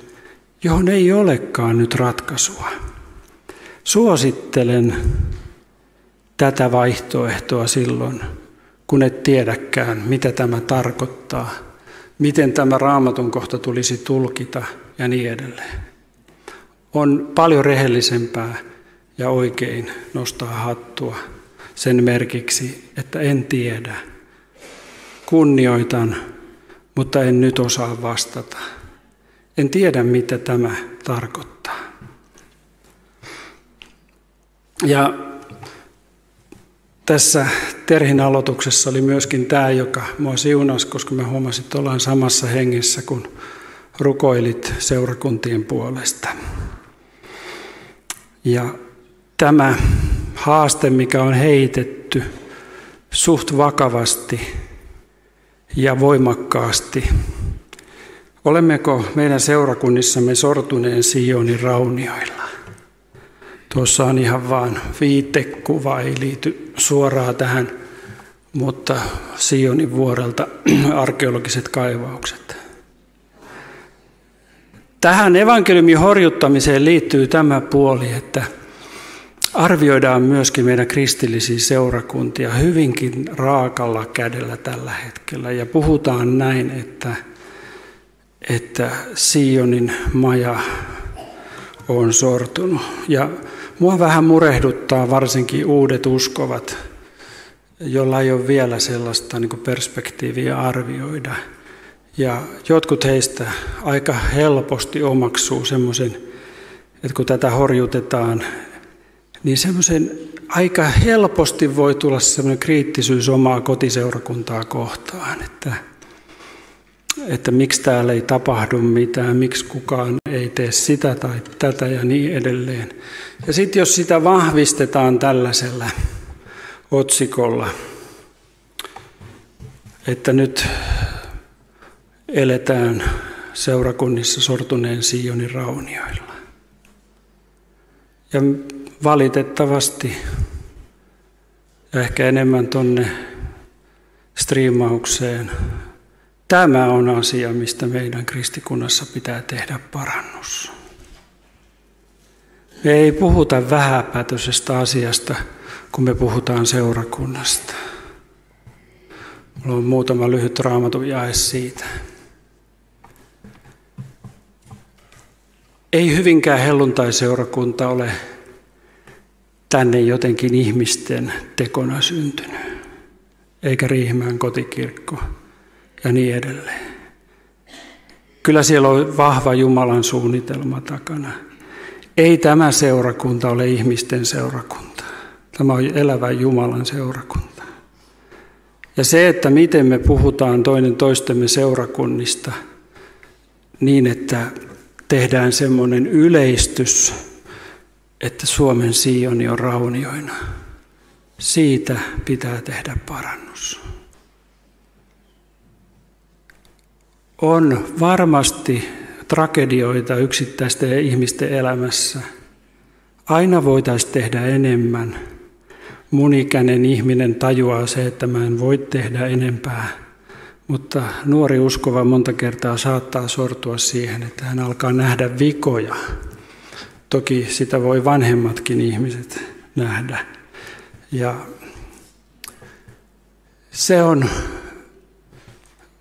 johon ei olekaan nyt ratkaisua. Suosittelen tätä vaihtoehtoa silloin, kun et tiedäkään, mitä tämä tarkoittaa, miten tämä Raamatun kohta tulisi tulkita ja niin edelleen. On paljon rehellisempää ja oikein nostaa hattua sen merkiksi, että en tiedä. Kunnioitan, mutta en nyt osaa vastata. En tiedä, mitä tämä tarkoittaa. Ja tässä Terhin aloituksessa oli myöskin tämä, joka mua siunasi, koska mä huomasin, että ollaan samassa hengessä, kun rukoilit seurakuntien puolesta. Ja tämä haaste, mikä on heitetty suht vakavasti ja voimakkaasti. Olemmeko meidän seurakunnissamme sortuneen Sionin raunioilla? Tuossa on ihan vaan viitekuva, ei liity suoraan tähän, mutta Sionin vuorelta arkeologiset kaivaukset. Tähän evankeliumin horjuttamiseen liittyy tämä puoli, että arvioidaan myöskin meidän kristillisiä seurakuntia hyvinkin raakalla kädellä tällä hetkellä. Ja puhutaan näin, että Sionin maja on sortunut. Ja mua vähän murehduttaa varsinkin uudet uskovat, joilla ei ole vielä sellaista niin kuin perspektiiviä arvioida. Ja jotkut heistä aika helposti omaksuu semmoisen, että kun tätä horjutetaan, niin semmoisen aika helposti voi tulla semmoinen kriittisyys omaa kotiseurakuntaa kohtaan, että miksi täällä ei tapahdu mitään, miksi kukaan ei tee sitä tai tätä ja niin edelleen. Ja sitten jos sitä vahvistetaan tällaisella otsikolla, että nyt eletään seurakunnissa sortuneen Sionin raunioilla. Ja valitettavasti, ja ehkä enemmän tuonne striimaukseen, tämä on asia, mistä meidän kristikunnassa pitää tehdä parannus. Me ei puhuta vähäpätöisestä asiasta, kun me puhutaan seurakunnasta. Mulla on muutama lyhyt raamatun jae siitä. Ei Hyvinkään helluntaiseurakunta ole tänne jotenkin ihmisten tekona syntynyt, eikä Riihimäen kotikirkko ja niin edelleen. Kyllä siellä on vahva Jumalan suunnitelma takana. Ei tämä seurakunta ole ihmisten seurakunta. Tämä on elävä Jumalan seurakunta. Ja se, että miten me puhutaan toinen toistemme seurakunnista niin, että tehdään semmoinen yleistys, että Suomen Sioni on raunioina. Siitä pitää tehdä parannus. On varmasti tragedioita yksittäisten ihmisten elämässä. Aina voitaisiin tehdä enemmän. Mun ikäinen ihminen tajuaa se, että mä en voi tehdä enempää. Mutta nuori uskova monta kertaa saattaa sortua siihen, että hän alkaa nähdä vikoja. Toki sitä voi vanhemmatkin ihmiset nähdä. Ja se on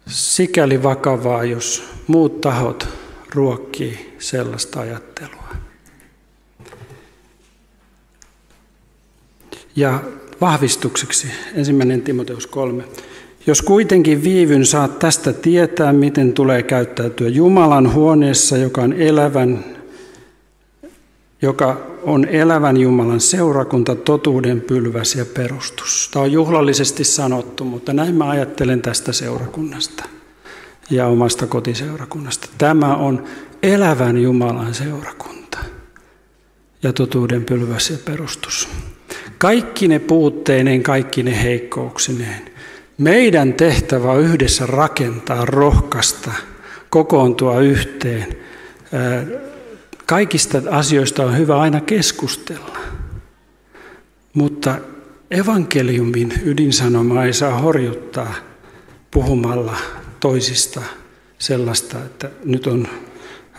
sikäli vakavaa, jos muut tahot ruokkii sellaista ajattelua. Ja vahvistukseksi 1. Timoteus 3. Jos kuitenkin viivyn saat tästä tietää, miten tulee käyttäytyä Jumalan huoneessa, joka on elävän Jumalan seurakunta, totuuden pylväs ja perustus. Tämä on juhlallisesti sanottu, mutta näin mä ajattelen tästä seurakunnasta ja omasta kotiseurakunnasta. Tämä on elävän Jumalan seurakunta ja totuuden pylväs ja perustus. Kaikki ne puutteineen, kaikki ne heikkouksineen. Meidän tehtävä on yhdessä rakentaa, rohkaista, kokoontua yhteen. Kaikista asioista on hyvä aina keskustella, mutta evankeliumin ydinsanoma ei saa horjuttaa puhumalla toisista sellaista, että nyt on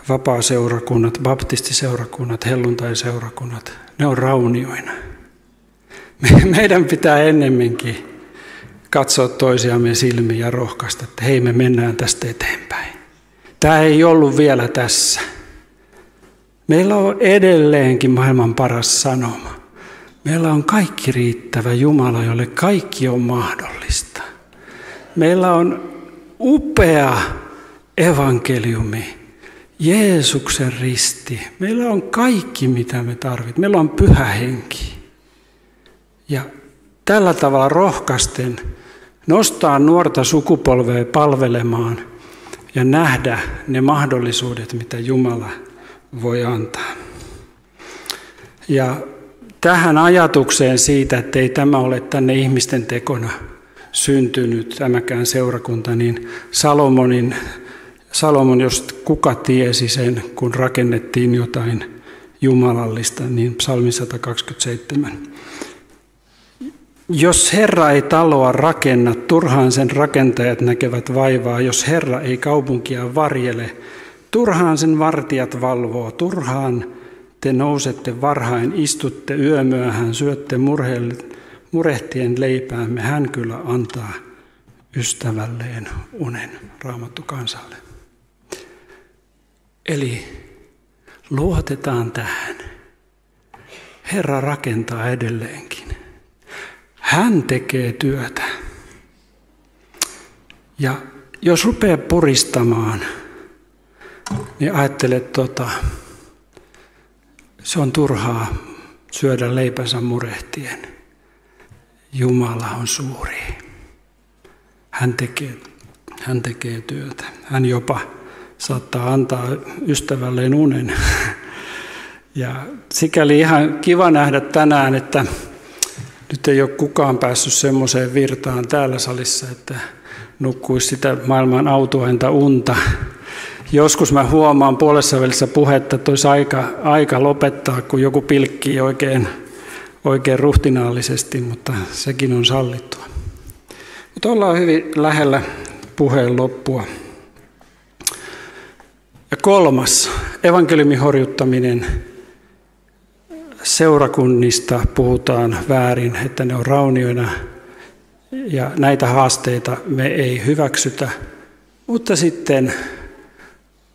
vapaaseurakunnat, baptistiseurakunnat, helluntaiseurakunnat, ne on raunioina. Meidän pitää ennemminkin katsoa toisiamme silmiin ja rohkaista, että hei, me mennään tästä eteenpäin. Tämä ei ollut vielä tässä. Meillä on edelleenkin maailman paras sanoma. Meillä on kaikki riittävä Jumala, jolle kaikki on mahdollista. Meillä on upea evankeliumi, Jeesuksen risti. Meillä on kaikki, mitä me tarvitsemme. Meillä on Pyhä Henki, Ja tällä tavalla rohkaisten nostaa nuorta sukupolvea palvelemaan ja nähdä ne mahdollisuudet, mitä Jumala voi antaa. Ja tähän ajatukseen siitä, että ei tämä ole tänne ihmisten tekona syntynyt tämäkään seurakunta, niin Salomon, jos kuka tiesi sen, kun rakennettiin jotain jumalallista, niin psalmi 127. Jos Herra ei taloa rakenna, turhaan sen rakentajat näkevät vaivaa. Jos Herra ei kaupunkia varjele, turhaan sen vartijat valvoo. Turhaan te nousette varhain, istutte yömyöhään, syötte murehtien leipäämme. Hän kyllä antaa ystävälleen unen, Raamattu kansalle. Eli luotetaan tähän. Herra rakentaa edelleenkin. Hän tekee työtä. Ja jos rupeaa puristamaan, niin ajattele, että se on turhaa syödä leipänsä murehtien. Jumala on suuri. Hän tekee työtä. Hän jopa saattaa antaa ystävälleen unen. Ja sikäli ihan kiva nähdä tänään, että nyt ei ole kukaan päässyt semmoiseen virtaan täällä salissa, että nukkuisi sitä maailman autuainta unta. Joskus mä huomaan puolessa välissä puhetta, että olisi aika lopettaa, kun joku pilkkii oikein ruhtinaallisesti, mutta sekin on sallittua. Mutta ollaan hyvin lähellä puheen loppua. Ja 3. evankeliumin horjuttaminen. Seurakunnista puhutaan väärin, että ne on raunioina ja näitä haasteita me ei hyväksytä. Mutta sitten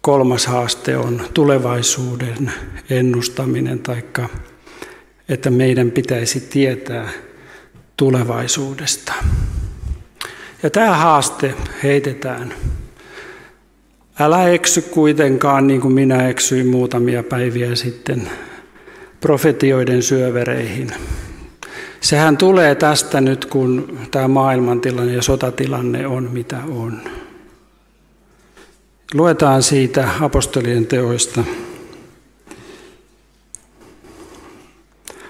3. haaste on tulevaisuuden ennustaminen, taikka että meidän pitäisi tietää tulevaisuudesta. Ja tämä haaste heitetään. Älä eksy kuitenkaan niin kuin minä eksyin muutamia päiviä sitten profetioiden syövereihin. Sehän tulee tästä nyt, kun tämä maailmantilanne ja sotatilanne on mitä on. Luetaan siitä apostolien teoista.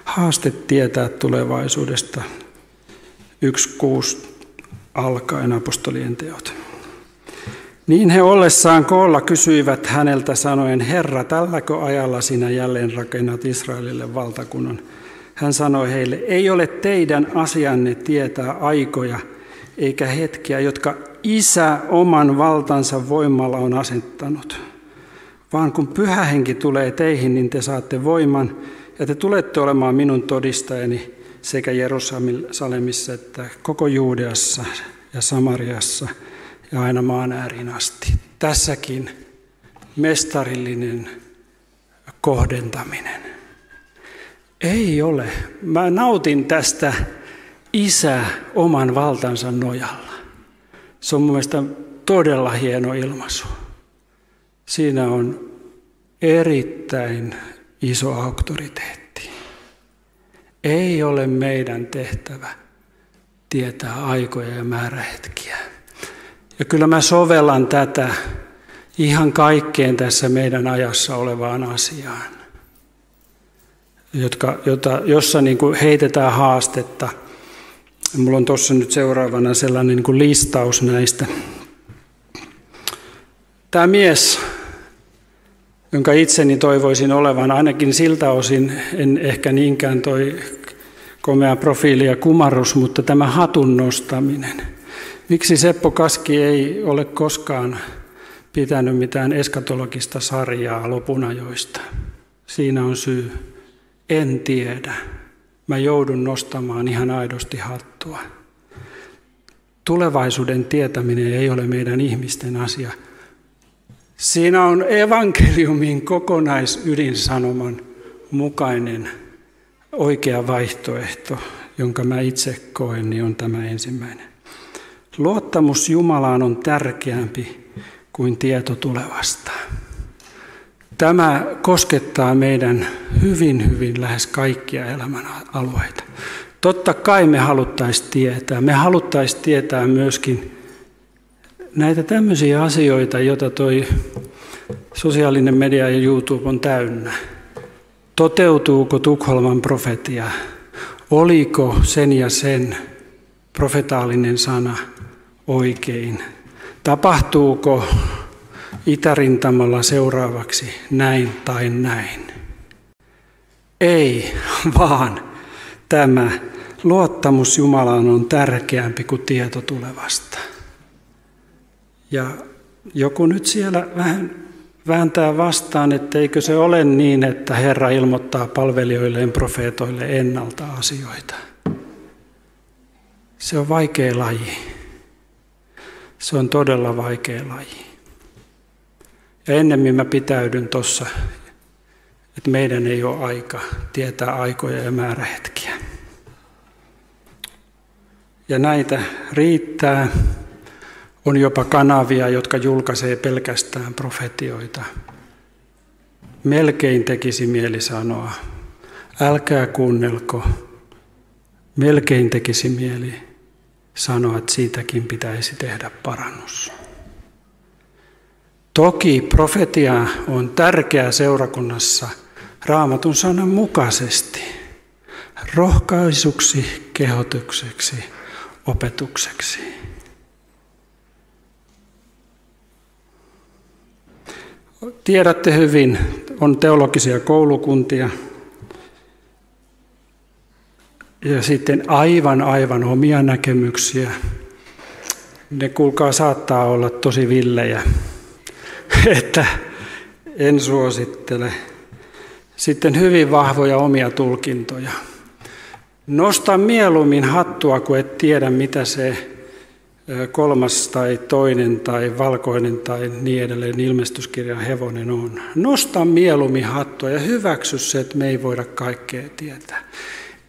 Haaste tietää tulevaisuudesta. 1.6 alkaen apostolien teot. Niin he ollessaan koolla kysyivät häneltä sanoen, Herra, tälläkö ajalla sinä jälleen rakennat Israelille valtakunnan? Hän sanoi heille, ei ole teidän asianne tietää aikoja eikä hetkiä, jotka Isä oman valtansa voimalla on asettanut. Vaan kun Pyhä Henki tulee teihin, niin te saatte voiman ja te tulette olemaan minun todistajani sekä Jerusalemissa että koko Juudeassa ja Samariassa ja aina maan ääriin asti. Tässäkin mestarillinen kohdentaminen. Ei ole. Mä nautin tästä Isä oman valtansa nojalla. Se on mun mielestä todella hieno ilmaisu. Siinä on erittäin iso auktoriteetti. Ei ole meidän tehtävä tietää aikoja ja määrähetkiä. Ja kyllä mä sovellan tätä ihan kaikkeen tässä meidän ajassa olevaan asiaan, jossa niin kuin heitetään haastetta. Mulla on tuossa nyt seuraavana sellainen niin kuin listaus näistä. Tämä mies, jonka itseni toivoisin olevan, ainakin siltä osin, en ehkä niinkään toi komea profiili ja kumarrus, mutta tämä hatun nostaminen. Miksi Seppo Kaski ei ole koskaan pitänyt mitään eskatologista sarjaa lopunajoista? Siinä on syy. En tiedä. Mä joudun nostamaan ihan aidosti hattua. Tulevaisuuden tietäminen ei ole meidän ihmisten asia. Siinä on evankeliumin kokonaisyidinsanoman mukainen oikea vaihtoehto, jonka mä itse koen, niin on tämä ensimmäinen. Luottamus Jumalaan on tärkeämpi kuin tieto tulevasta. Tämä koskettaa meidän hyvin lähes kaikkia elämän alueita. Totta kai me haluttaisiin tietää. Me haluttaisiin tietää myöskin näitä tämmöisiä asioita, joita toi sosiaalinen media ja YouTube on täynnä. Toteutuuko Tukholman profetia? Oliko sen ja sen profetaalinen sana oikein? Tapahtuuko itärintamalla seuraavaksi näin tai näin? Ei, vaan tämä luottamus Jumalaan on tärkeämpi kuin tieto tulevasta. Ja joku nyt siellä vähän vääntää vastaan, etteikö se ole niin, että Herra ilmoittaa palvelijoilleen, profeetoille ennalta asioita. Se on vaikea laji. Se on todella vaikea laji. Ja ennemmin mä pitäydyn tuossa, että meidän ei ole aika tietää aikoja ja määrähetkiä. Ja näitä riittää. On jopa kanavia, jotka julkaisee pelkästään profetioita. Melkein tekisi mieli sanoa, älkää kuunnelko. Melkein tekisi mieli sanoa, että siitäkin pitäisi tehdä parannus. Toki profetia on tärkeä seurakunnassa Raamatun sanan mukaisesti, rohkaisuksi, kehotukseksi, opetukseksi. Tiedätte hyvin, on teologisia koulukuntia ja sitten aivan omia näkemyksiä. Ne kuulkaa saattaa olla tosi villejä, että en suosittele. Sitten hyvin vahvoja omia tulkintoja. Nosta mieluummin hattua, kun et tiedä mitä se kolmas tai toinen tai valkoinen tai niin edelleen ilmestyskirjan hevonen on. Nosta mieluummin hattua ja hyväksy se, että me ei voida kaikkea tietää.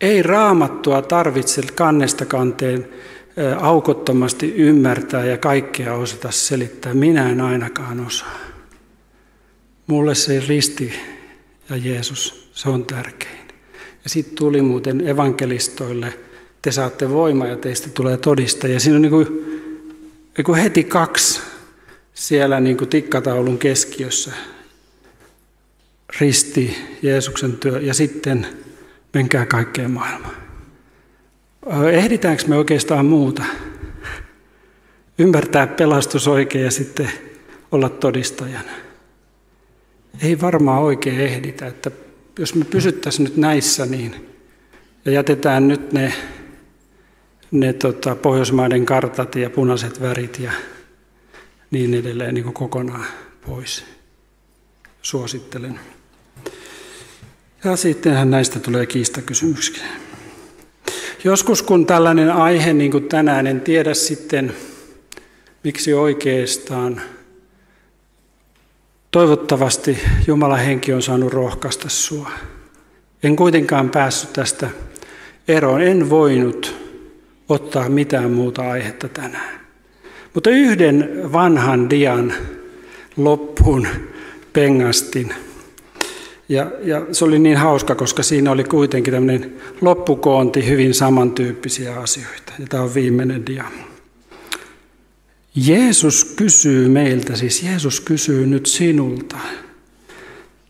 Ei Raamattua tarvitse kannesta kanteen aukottomasti ymmärtää ja kaikkea osata selittää. Minä en ainakaan osaa. Mulle se risti ja Jeesus, se on tärkein. Ja sitten tuli muuten evankelistoille, te saatte voimaa ja teistä tulee todistajia. Siinä on niin kuin heti kaksi siellä niin kuin tikkataulun keskiössä. Risti, Jeesuksen työ ja sitten menkää kaikkeen maailmaan. Ehditäänkö me oikeastaan muuta? Ymmärtää pelastus oikein ja sitten olla todistajana. Ei varmaan oikein ehditä, että jos me pysyttäisiin nyt näissä niin, ja jätetään nyt ne Pohjoismaiden kartat ja punaiset värit ja niin edelleen niin kuin kokonaan pois. Suosittelen. Ja sittenhän näistä tulee kiistakysymyksiä. Joskus kun tällainen aihe niin kuin tänään, en tiedä sitten miksi oikeastaan. Toivottavasti Jumalan henki on saanut rohkaista sua. En kuitenkaan päässyt tästä eroon. En voinut ottaa mitään muuta aihetta tänään. Mutta yhden vanhan dian loppuun pengastin. Ja se oli niin hauska, koska siinä oli kuitenkin tämmöinen loppukoonti hyvin samantyyppisiä asioita. Ja tämä on viimeinen dia. Jeesus kysyy meiltä, siis Jeesus kysyy nyt sinulta,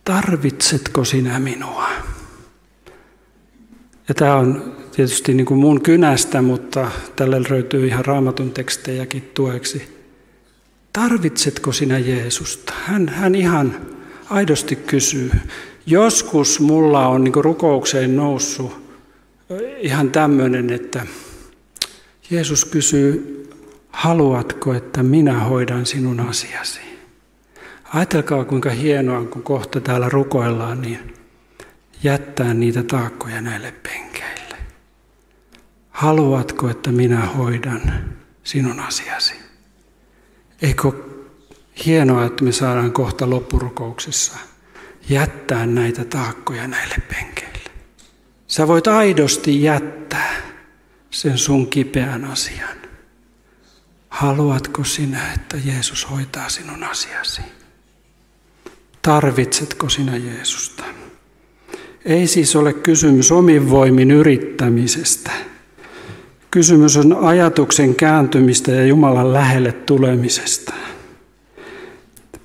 tarvitsetko sinä minua? Ja tämä on tietysti niin kuin mun kynästä, mutta tälle löytyy ihan Raamatun tekstejäkin tueksi. Tarvitsetko sinä Jeesusta? Hän ihan aidosti kysyy. Joskus mulla on niin kuin rukoukseen noussut ihan tämmöinen, että Jeesus kysyy, haluatko, että minä hoidan sinun asiasi? Ajatelkaa, kuinka hienoa, kun kohta täällä rukoillaan, niin jättää niitä taakkoja näille penkeille. Haluatko, että minä hoidan sinun asiasi? Eikö hienoa, että me saadaan kohta loppurukouksessa jättää näitä taakkoja näille penkeille? Sä voit aidosti jättää sen sun kipeän asian. Haluatko sinä, että Jeesus hoitaa sinun asiasi? Tarvitsetko sinä Jeesusta? Ei siis ole kysymys omin voimin yrittämisestä. Kysymys on ajatuksen kääntymistä ja Jumalan lähelle tulemisesta.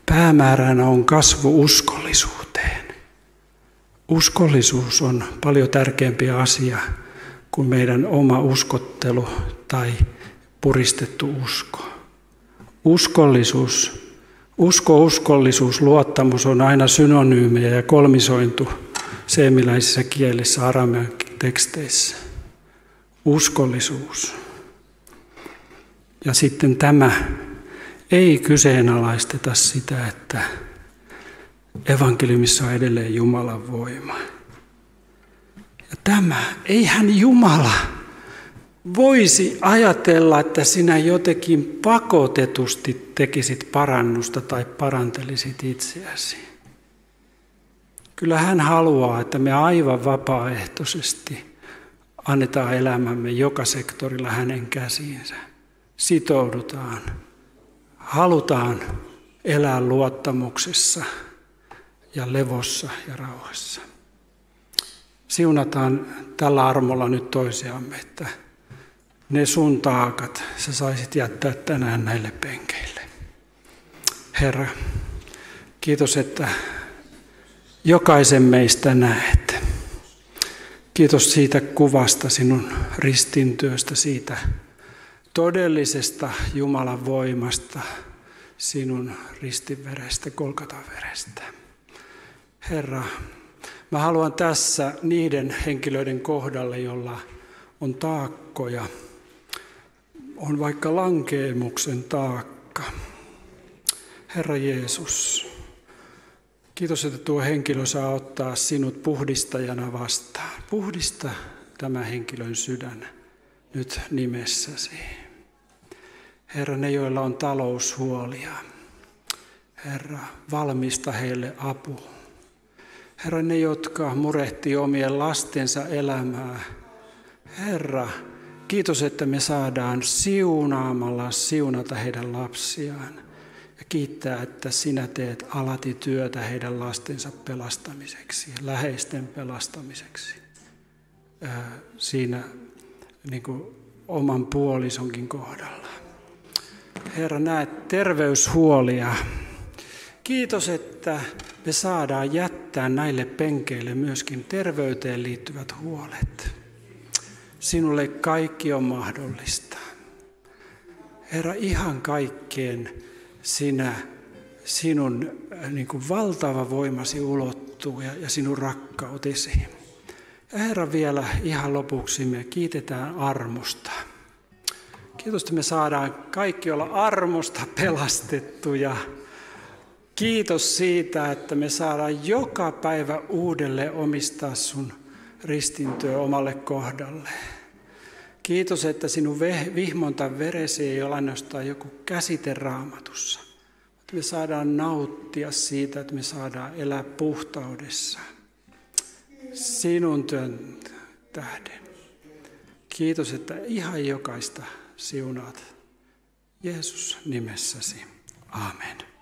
Päämääränä on kasvu uskollisuuteen. Uskollisuus on paljon tärkeämpi asia kuin meidän oma uskottelu tai puristettu usko. Uskollisuus, luottamus on aina synonyymejä ja kolmisointu seemiläisissä kielissä, aramean teksteissä. Uskollisuus. Ja sitten tämä ei kyseenalaisteta sitä, että evankeliumissa on edelleen Jumalan voima. Ja eihän Jumala voisi ajatella, että sinä jotenkin pakotetusti tekisit parannusta tai parantelisit itseäsi. Kyllä hän haluaa, että me aivan vapaaehtoisesti annetaan elämämme joka sektorilla hänen käsiinsä. Sitoudutaan. Halutaan elää luottamuksessa ja levossa ja rauhassa. Siunataan tällä armolla nyt toisiamme, että ne sun taakat sä saisit jättää tänään näille penkeille. Herra, kiitos, että jokaisen meistä näet. Kiitos siitä kuvasta sinun ristintyöstä, siitä todellisesta Jumalan voimasta, sinun ristinverestä, Golgatan verestä. Herra, mä haluan tässä niiden henkilöiden kohdalle, jolla on taakkoja, on vaikka lankeemuksen taakka. Herra Jeesus, kiitos, että tuo henkilö saa ottaa sinut puhdistajana vastaan. Puhdista tämä henkilön sydän nyt nimessäsi. Herra, ne joilla on taloushuolia, Herra, valmista heille apu. Herra, ne jotka murehtii omien lastensa elämää. Herra, kiitos, että me saadaan siunaamalla siunata heidän lapsiaan. Ja kiittää, että sinä teet alati työtä heidän lastensa pelastamiseksi, läheisten pelastamiseksi. Siinä niin kuin oman puolisonkin kohdalla. Herra, näet terveyshuolia. Kiitos, että me saadaan jättää näille penkeille myöskin terveyteen liittyvät huolet. Sinulle kaikki on mahdollista. Herra, ihan kaikkeen sinun niin kuin valtava voimasi ulottuu ja sinun rakkautesi. Ja Herra, vielä ihan lopuksi me kiitetään armosta. Kiitos, että me saadaan kaikki olla armosta pelastettuja. Kiitos siitä, että me saadaan joka päivä uudelleen omistaa sun ristintyö omalle kohdalle. Kiitos, että sinun vihmonta veresi ei ole ainoastaan joku käsite Raamatussa. Mutta me saadaan nauttia siitä, että me saadaan elää puhtaudessa sinun työn tähden. Kiitos, että ihan jokaista siunaat Jeesus nimessäsi. Aamen.